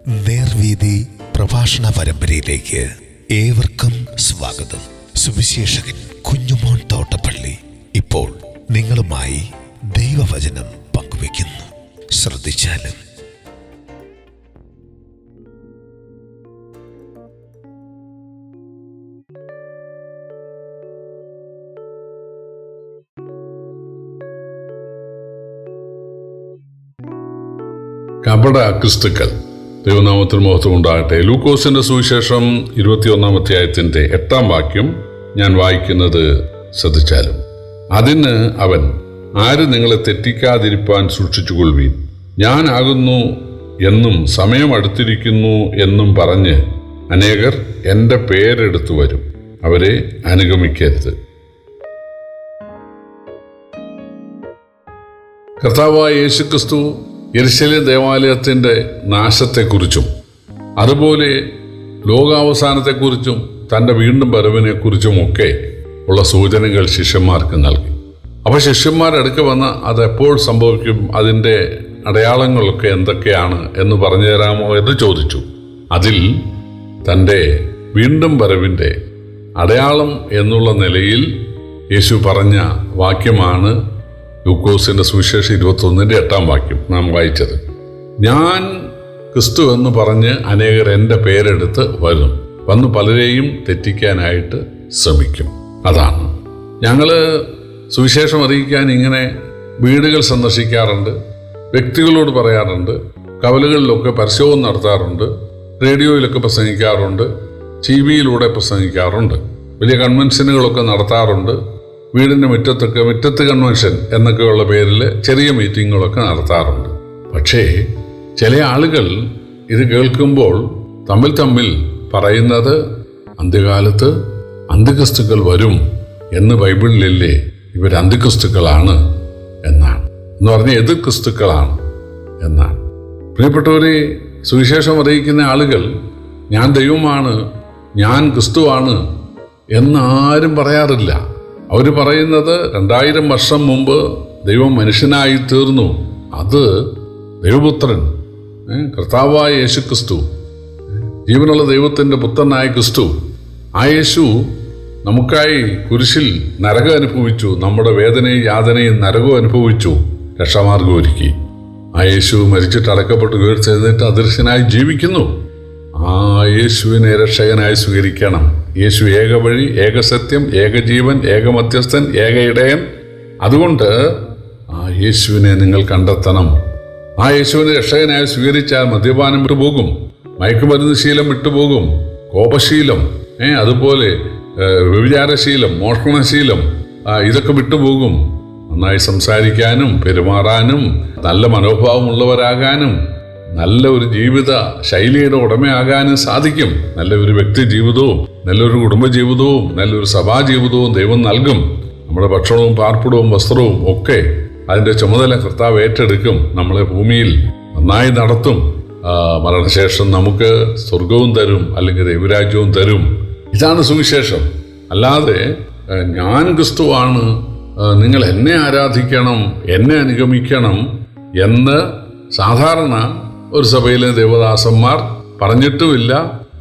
നേർവീതി പ്രഭാഷണ പരമ്പരയിലേക്ക് ഏവർക്കും സ്വാഗതം. സുവിശേഷകൻ കുഞ്ഞുമോൻ തോട്ടപ്പള്ളി ഇപ്പോൾ നിങ്ങളുമായി ദൈവവചനം പങ്കുവയ്ക്കുന്നു. ശ്രദ്ധിച്ചാലും. കപട ക്രിസ്തുക്കൾ. ദൈവനാമത്തിന് മഹത്വം ഉണ്ടാകട്ടെ. ലൂക്കോസിന്റെ സുവിശേഷം 21 അധ്യായത്തിന്റെ 8 വാക്യം ഞാൻ വായിക്കുന്നത് ശ്രദ്ധിച്ചാലും. അതിന് അവൻ, ആര് നിങ്ങളെ തെറ്റിക്കാതിരിപ്പാൻ സൂക്ഷിച്ചുകൊള്ളുവീൻ, ഞാൻ ആകുന്നു എന്നും സമയം അടുത്തിരിക്കുന്നു എന്നും പറഞ്ഞ് അനേകർ എൻ്റെ പേരെടുത്തു വരും, അവരെ അനുഗമിക്കരുത്. കർത്താവായ യേശുക്രിസ്തു യെരുശലേം ദേവാലയത്തിൻ്റെ നാശത്തെക്കുറിച്ചും അതുപോലെ ലോകാവസാനത്തെക്കുറിച്ചും തൻ്റെ വീണ്ടും വരവിനെക്കുറിച്ചും ഒക്കെ ഉള്ള സൂചനകൾ ശിഷ്യന്മാർക്ക് നൽകി. അപ്പോൾ ശിഷ്യന്മാരടുക്ക വന്ന് അതെപ്പോൾ സംഭവിക്കും, അതിൻ്റെ അടയാളങ്ങളൊക്കെ എന്തൊക്കെയാണ് എന്ന് പറഞ്ഞു തരാമോ എന്ന് ചോദിച്ചു. അതിൽ തൻ്റെ വീണ്ടും വരവിൻ്റെ അടയാളം എന്നുള്ള നിലയിൽ യേശു പറഞ്ഞ വാക്യമാണ് ലൂക്കോസിന്റെ സുവിശേഷം 21 വാക്യം നാം വായിച്ചത്. ഞാൻ ക്രിസ്തു എന്ന് പറഞ്ഞ് അനേകർ എൻ്റെ പേരെടുത്ത് വന്ന് പലരെയും തെറ്റിക്കാനായിട്ട് ശ്രമിക്കും. അതാണ് ഞങ്ങൾ സുവിശേഷം അറിയിക്കാൻ ഇങ്ങനെ വീടുകൾ സന്ദർശിക്കാറുണ്ട്, വ്യക്തികളോട് പറയാറുണ്ട്, കവലകളിലൊക്കെ പരസ്യവും നടത്താറുണ്ട്, റേഡിയോയിലൊക്കെ പ്രസംഗിക്കാറുണ്ട്, TV-യിലൂടെ പ്രസംഗിക്കാറുണ്ട്, വലിയ കൺവെൻഷനുകളൊക്കെ നടത്താറുണ്ട്, വീടിൻ്റെ മുറ്റത്ത് കൺവെൻഷൻ എന്നൊക്കെയുള്ള പേരിൽ ചെറിയ മീറ്റിങ്ങുകളൊക്കെ നടത്താറുണ്ട്. പക്ഷേ ചില ആളുകൾ ഇത് കേൾക്കുമ്പോൾ തമ്മിൽ പറയുന്നത്, അന്ത്യകാലത്ത് അന്ത്യക്രിസ്തുക്കൾ വരും എന്ന് ബൈബിളിലല്ലേ, ഇവർ അന്ത്യക്രിസ്തുക്കളാണ് എന്നാണ്, എന്ന് പറഞ്ഞാൽ എതിർ ക്രിസ്തുക്കളാണ് എന്നാണ്. പ്രിയപ്പെട്ടവരെ, സുവിശേഷം അറിയിക്കുന്ന ആളുകൾ ഞാൻ ദൈവമാണ്, ഞാൻ ക്രിസ്തുവാണ് എന്നാരും പറയാറില്ല. അവർ പറയുന്നത് 2000 വർഷം മുമ്പ് ദൈവം മനുഷ്യനായി തീർന്നു, അത് ദൈവപുത്രൻ കർത്താവായ യേശു ക്രിസ്തു, ജീവനുള്ള ദൈവത്തിൻ്റെ പുത്രനായ ക്രിസ്തു, ആ യേശു നമുക്കായി കുരിശിൽ നരകം അനുഭവിച്ചു, നമ്മുടെ വേദനയും യാതനയും നരകവും അനുഭവിച്ചു, രക്ഷാമാർഗം ഒരുക്കി. ആ യേശു മരിച്ചിട്ട് അടക്കപ്പെട്ട് ഉയർത്തെഴുന്നേറ്റ് അദൃശ്യനായി ജീവിക്കുന്നു. ആ യേശുവിനെ രക്ഷകനായി സ്വീകരിക്കണം. യേശു ഏക വഴി, ഏക സത്യം, ഏക ജീവൻ, ഏക മധ്യസ്ഥൻ, ഏക ഇടയൻ. അതുകൊണ്ട് ആ യേശുവിനെ നിങ്ങൾ കണ്ടെത്തണം. ആ യേശുവിനെ രക്ഷകനായി സ്വീകരിച്ചാൽ മദ്യപാനം വിട്ടുപോകും, മയക്കുമരുന്ന് ശീലം വിട്ടുപോകും, കോപശീലം, അതുപോലെ വ്യഭിചാരശീലം, മോഷണശീലം, ഇതൊക്കെ വിട്ടുപോകും. നന്നായി സംസാരിക്കാനും പെരുമാറാനും നല്ല മനോഭാവമുള്ളവരാകാനും നല്ല ഒരു ജീവിത ശൈലിയുടെ ഉടമയാകാനും സാധിക്കും. നല്ലൊരു വ്യക്തി ജീവിതവും നല്ലൊരു കുടുംബജീവിതവും നല്ലൊരു സഭാജീവിതവും ദൈവം നൽകും. നമ്മുടെ ഭക്ഷണവും പാർപ്പിടവും വസ്ത്രവും ഒക്കെ അതിൻ്റെ ചുമതല കർത്താവ് ഏറ്റെടുക്കും. നമ്മളെ ഭൂമിയിൽ നന്നായി നടത്തും. മരണശേഷം നമുക്ക് സ്വർഗവും തരും, അല്ലെങ്കിൽ ദൈവരാജ്യവും തരും. ഇതാണ് സുവിശേഷം. അല്ലാതെ ഞാൻ ക്രിസ്തുവാണ്, നിങ്ങൾ എന്നെ ആരാധിക്കണം, എന്നെ അനുഗമിക്കണം എന്ന് സാധാരണ ഒരു സഭയിലെ ദേവദാസന്മാർ പറഞ്ഞിട്ടുമില്ല,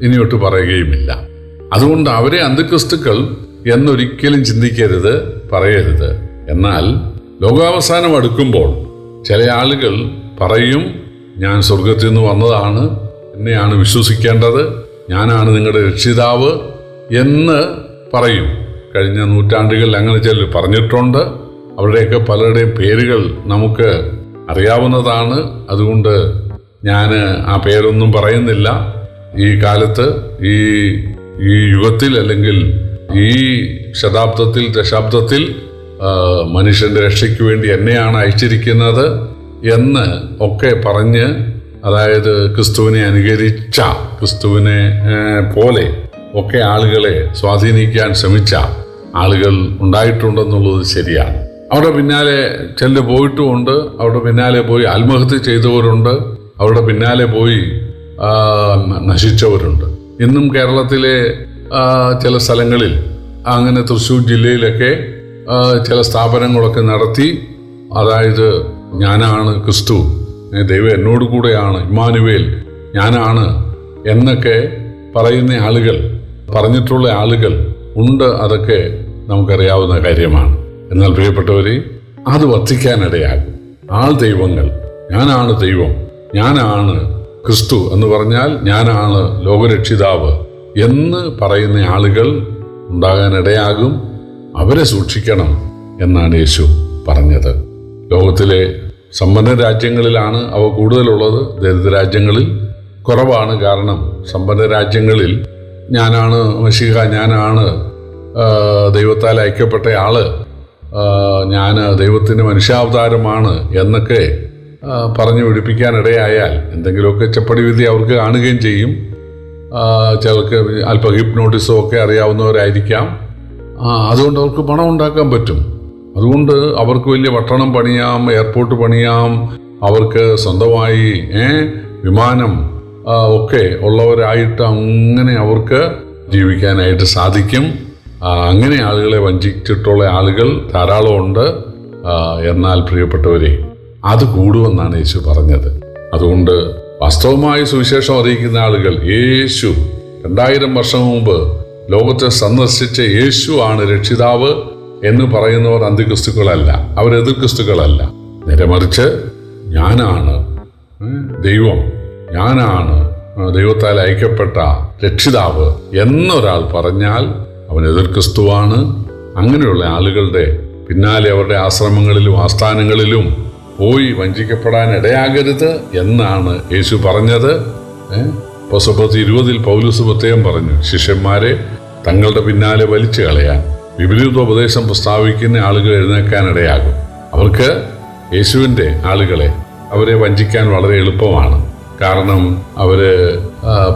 ഇനിയൊട്ട് പറയുകയുമില്ല. അതുകൊണ്ട് അവരെ അന്ത്യക്രിസ്തുക്കൾ എന്നൊരിക്കലും ചിന്തിക്കരുത്, പറയരുത്. എന്നാൽ ലോകാവസാനം അടുക്കുമ്പോൾ ചില ആളുകൾ പറയും, ഞാൻ സ്വർഗത്തിൽ നിന്ന് വന്നതാണ്, എന്നെയാണ് വിശ്വസിക്കേണ്ടത്, ഞാനാണ് നിങ്ങളുടെ രക്ഷിതാവ് എന്ന് പറയും. കഴിഞ്ഞ നൂറ്റാണ്ടുകളിൽ അങ്ങനെ ചിലർ പറഞ്ഞിട്ടുണ്ട്. അവരുടെയൊക്കെ പലരുടെയും പേരുകൾ നമുക്ക് അറിയാവുന്നതാണ്. അതുകൊണ്ട് ഞാൻ ആ പേരൊന്നും പറയുന്നില്ല. ഈ കാലത്ത് ഈ യുഗത്തിൽ അല്ലെങ്കിൽ ഈ ശതാബ്ദത്തിൽ ദശാബ്ദത്തിൽ മനുഷ്യൻ്റെ രക്ഷയ്ക്ക് വേണ്ടി എന്നെയാണ് അയച്ചിരിക്കുന്നത് എന്ന് ഒക്കെ പറഞ്ഞ്, അതായത് ക്രിസ്തുവിനെ അനുകരിച്ച, ക്രിസ്തുവിനെ പോലെ ഒക്കെ ആളുകളെ സ്വാധീനിക്കാൻ ശ്രമിച്ച ആളുകൾ ഉണ്ടായിട്ടുണ്ടെന്നുള്ളത് ശരിയാണ്. അവരുടെ പിന്നാലെ ചിലർ പോയിട്ടുമുണ്ട്. അവരുടെ പിന്നാലെ പോയി ആത്മഹത്യ ചെയ്തവരുണ്ട്. അവരുടെ പിന്നാലെ പോയി നശിച്ചവരുണ്ട്. ഇന്നും കേരളത്തിലെ ചില സ്ഥലങ്ങളിൽ, അങ്ങനെ തൃശ്ശൂർ ജില്ലയിലൊക്കെ ചില സ്ഥാപനങ്ങളൊക്കെ നടത്തി, അതായത് ഞാനാണ് ക്രിസ്തു, ദൈവം എന്നോട് കൂടെയാണ്, ഇമ്മാനുവേൽ ഞാനാണ് എന്നൊക്കെ പറയുന്ന ആളുകൾ, പറഞ്ഞിട്ടുള്ള ആളുകൾ ഉണ്ട്. അതൊക്കെ നമുക്കറിയാവുന്ന കാര്യമാണ്. എന്നാൽ പ്രിയപ്പെട്ടവരെ, അത് വർദ്ധിക്കാനിടയാകും. ആൾ ദൈവങ്ങൾ, ഞാനാണ് ദൈവം, ഞാനാണ് ക്രിസ്തു എന്ന് പറഞ്ഞാൽ ഞാനാണ് ലോകരക്ഷിതാവ് എന്ന് പറയുന്ന ആളുകൾ ഉണ്ടാകാനിടയാകും. അവരെ സൂക്ഷിക്കണം എന്നാണ് യേശു പറഞ്ഞത്. ലോകത്തിലെ സമ്പന്ന രാജ്യങ്ങളിലാണ് അവ കൂടുതലുള്ളത്. ദരിദ്ര രാജ്യങ്ങളിൽ കുറവാണ്. കാരണം സമ്പന്ന രാജ്യങ്ങളിൽ ഞാനാണ് മശീഹ, ഞാനാണ് ദൈവത്താൽ അയക്കപ്പെട്ട ആള്, ഞാൻ ദൈവത്തിൻ്റെ മനുഷ്യാവതാരമാണ് എന്നൊക്കെ പറഞ്ഞു പിടിപ്പിക്കാനിടയായാൽ എന്തെങ്കിലുമൊക്കെ ചെപ്പടി വിദ്യ അവർക്ക് കാണുകയും ചെയ്യും. ചിലർക്ക് അല്പ ഹിപ്നോട്ടിസോ ഒക്കെ അറിയാവുന്നവരായിരിക്കാം. അതുകൊണ്ട് അവർക്ക് പണം ഉണ്ടാക്കാൻ പറ്റും. അതുകൊണ്ട് അവർക്ക് വലിയ പട്ടണം പണിയാം, എയർപോർട്ട് പണിയാം, അവർക്ക് സ്വന്തമായി വിമാനം ഒക്കെ ഉള്ളവരായിട്ട് അങ്ങനെ അവർക്ക് ജീവിക്കാനായിട്ട് സാധിക്കും. അങ്ങനെ ആളുകളെ വഞ്ചിച്ചിട്ടുള്ള ആളുകൾ ധാരാളമുണ്ട്. എന്നാൽ പ്രിയപ്പെട്ടവരെ, അത് കൂടുമെന്നാണ് യേശു പറഞ്ഞത്. അതുകൊണ്ട് വാസ്തവമായി സുവിശേഷം അറിയിക്കുന്ന ആളുകൾ, യേശു 2000 വർഷം മുമ്പ് ലോകത്തെ സന്ദർശിച്ച യേശു ആണ് രക്ഷിതാവ് എന്ന് പറയുന്നവർ അന്ത്യക്രിസ്തുക്കളല്ല, അവർ എതിർക്രിസ്തുക്കളല്ല. നേരെ മറിച്ച് ഞാനാണ് ദൈവം, ഞാനാണ് ദൈവത്താൽ അയക്കപ്പെട്ട രക്ഷിതാവ് എന്നൊരാൾ പറഞ്ഞാൽ അവൻ എതിർക്രിസ്തുവാണ്. അങ്ങനെയുള്ള ആളുകളുടെ പിന്നാലെ അവരുടെ ആശ്രമങ്ങളിലും ആസ്ഥാനങ്ങളിലും പോയി വഞ്ചിക്കപ്പെടാൻ ഇടയാകരുത് എന്നാണ് യേശു പറഞ്ഞത്. പുസ്തകത്തിൽ 20 പൗലോസ് പ്രത്യേകം പറഞ്ഞു, ശിഷ്യന്മാരെ തങ്ങളുടെ പിന്നാലെ വലിച്ചു കളയാൻ വിപരീതോപദേശം പ്രസ്താവിക്കുന്ന ആളുകൾ എഴുന്നേൽക്കാനിടയാകും. അവർക്ക് യേശുവിൻ്റെ ആളുകളെ അവരെ വഞ്ചിക്കാൻ വളരെ എളുപ്പമാണ്. കാരണം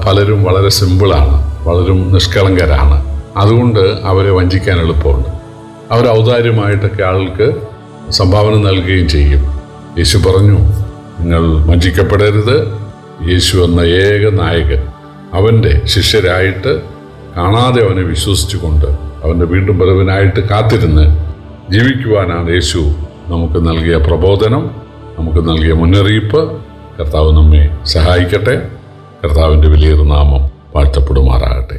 പലരും വളരെ സിമ്പിളാണ്, പലരും നിഷ്കളങ്കരാണ്. അതുകൊണ്ട് അവരെ വഞ്ചിക്കാൻ എളുപ്പമുണ്ട്. അവർ ഔദാര്യമായിട്ടൊക്കെ ആൾക്ക് സംഭാവന നൽകുകയും ചെയ്യും. യേശു പറഞ്ഞു, നിങ്ങൾ വഞ്ചിക്കപ്പെടരുത്. യേശു എന്ന ഏക നായകൻ അവൻ്റെ ശിഷ്യരായിട്ട് കാണാതെ അവനെ വിശ്വസിച്ചുകൊണ്ട് അവൻ്റെ വീണ്ടും വരവിനായിട്ട് കാത്തിരുന്ന് ജീവിക്കുവാനാണ് യേശു നമുക്ക് നൽകിയ പ്രബോധനം, നമുക്ക് നൽകിയ മുന്നറിയിപ്പ്. കർത്താവ് നമ്മെ സഹായിക്കട്ടെ. കർത്താവിൻ്റെ വലിയൊരു നാമം വാഴ്ത്തപ്പെടുമാറാകട്ടെ.